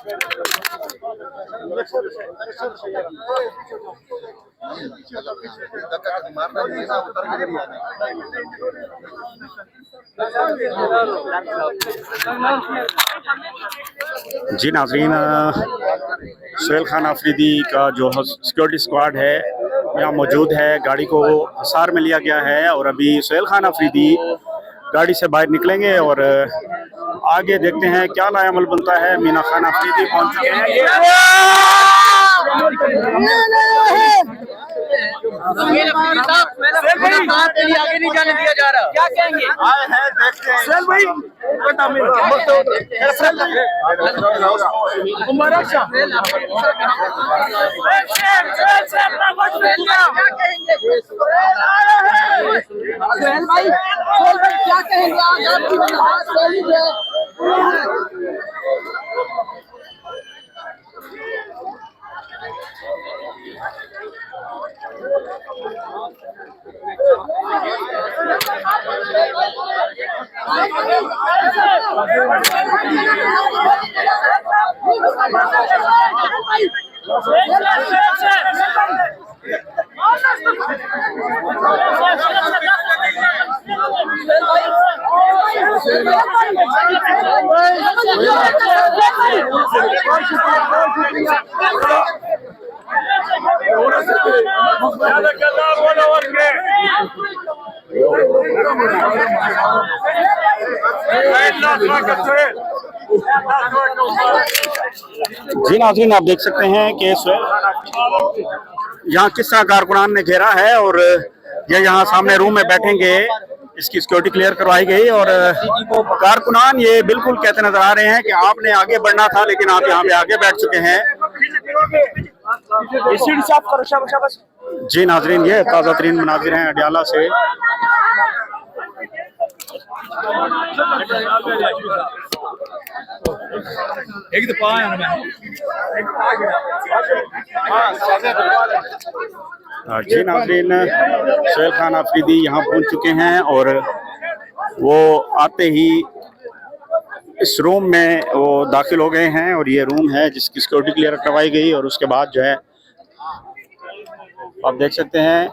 जी नाज़रीन, सुहेल खान अफरीदी का जो सिक्योरिटी स्क्वाड है यहाँ मौजूद है। गाड़ी को हिसार में लिया गया है और अभी सुहेल खान अफरीदी गाड़ी से बाहर निकलेंगे और आगे देखते हैं क्या लाएअमल बनता है। मीना खान अफरीदी पहुंच चुके हैं। आगे नहीं जाने दिया जा रहा, क्या कहेंगे? आए हैं, देखते हैं। सुहेल भाई क्या कहेंगे आज आपकी जी नाज़रीन, आप देख सकते हैं कि यहाँ किस तरह कारकुनान ने घेरा है और ये यहाँ सामने रूम में बैठेंगे। इसकी सिक्योरिटी क्लियर करवाई गई और कारकुनान ये बिल्कुल कहते नजर आ रहे हैं कि आपने आगे बढ़ना था, लेकिन आप यहाँ पे आगे बैठ चुके हैं। जी नाज़रीन, ये ताज़ा तरीन मनाजिर हैं अडियाला से। एक दफा जी नाज़रीन, सुहेल खान अफरीदी यहाँ पहुँच चुके हैं और वो आते ही इस रूम में वो दाखिल हो गए हैं और ये रूम है जिसकी सिक्योरिटी क्लियर करवाई गई। और उसके बाद जो है आप देख सकते हैं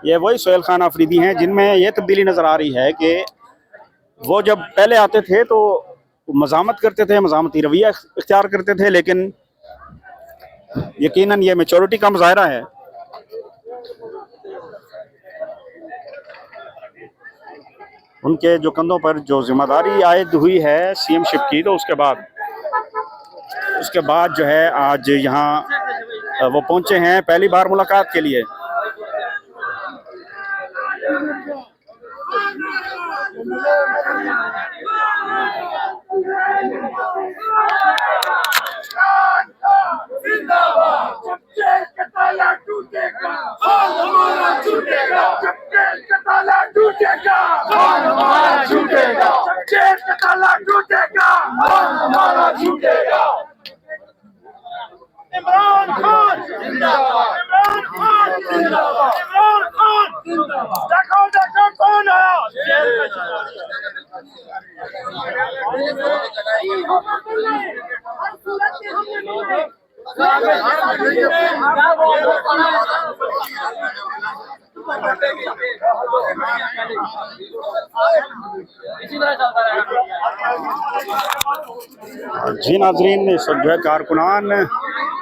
ये वही सुहेल खान अफरीदी हैं जिनमें ये तब्दीली नज़र आ रही है कि वो जब पहले आते थे तो मज़ामत करते थे, मज़ामती रवैया इख्तियार करते थे, लेकिन यकीनन ये मैच्योरिटी का मुज़ाहिरा है। उनके जो कंधों पर जो जिम्मेदारी आयद हुई है सीएम शिप की, तो उसके बाद जो है आज यहाँ वो पहुंचे हैं पहली बार मुलाकात के लिए। इमरान खान जिंदाबाद, इमरान खान जिंदाबाद, इमरान खान जिंदाबाद। देखो देखो कौन आया। जी नाज़रीन, इस वक्त जो है कारकुनान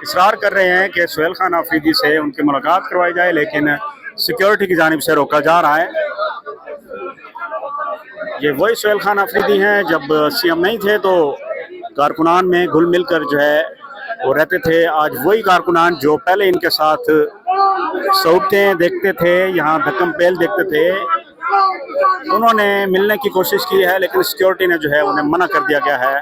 इसरार कर रहे हैं कि सुहेल खान अफरीदी से उनकी मुलाकात करवाई जाए, लेकिन सिक्योरिटी की जानिब से रोका जा रहा है। ये वही सुहेल खान अफरीदी हैं जब सीएम नहीं थे तो कारकुनान में घुल मिल कर जो है वो रहते थे। आज वही कारकुनान जो पहले इनके साथ सहूलतें देखते थे, यहाँ धक्कम पेल देखते थे, उन्होंने मिलने की कोशिश की है, लेकिन सिक्योरिटी ने जो है उन्हें मना कर दिया गया है।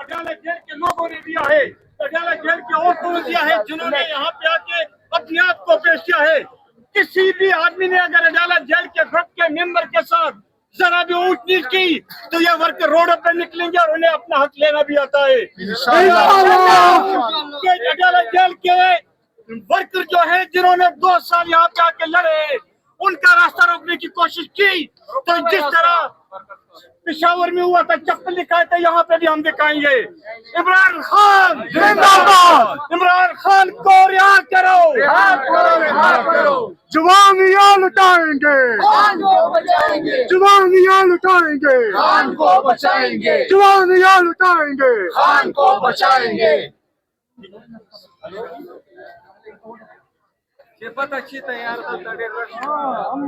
अडालत जेल के लोगों ने दिया है, अडालत जेल के औरतों ने दिया है, जिन्होंने यहाँ पे आके अपनी आप को पेश किया है। किसी भी आदमी ने अगर अदालत जेल जरा भी ऊंच नीच की तो ये वर्कर रोड पे निकलेंगे और उन्हें अपना हक लेना भी आता है। अदालत जेल के वर्कर जो है जिन्होंने 2 साल यहाँ पे आके लड़े, उनका रास्ता रोकने की कोशिश की, तो जिस तरह पेशावर में हुआ था चप्पल दिखाए थे, यहाँ पे भी हम दिखाएंगे। इमरान खान जिंदाबाद, इमरान खान को रिहा करो, जवानियां लुटाएंगे, खान को बचाएंगे, जवानियां लुटाएंगे, खान को बचाएंगे, जवानियां लुटाएंगे, खान को बचाएंगे। ये पता अच्छी तैयार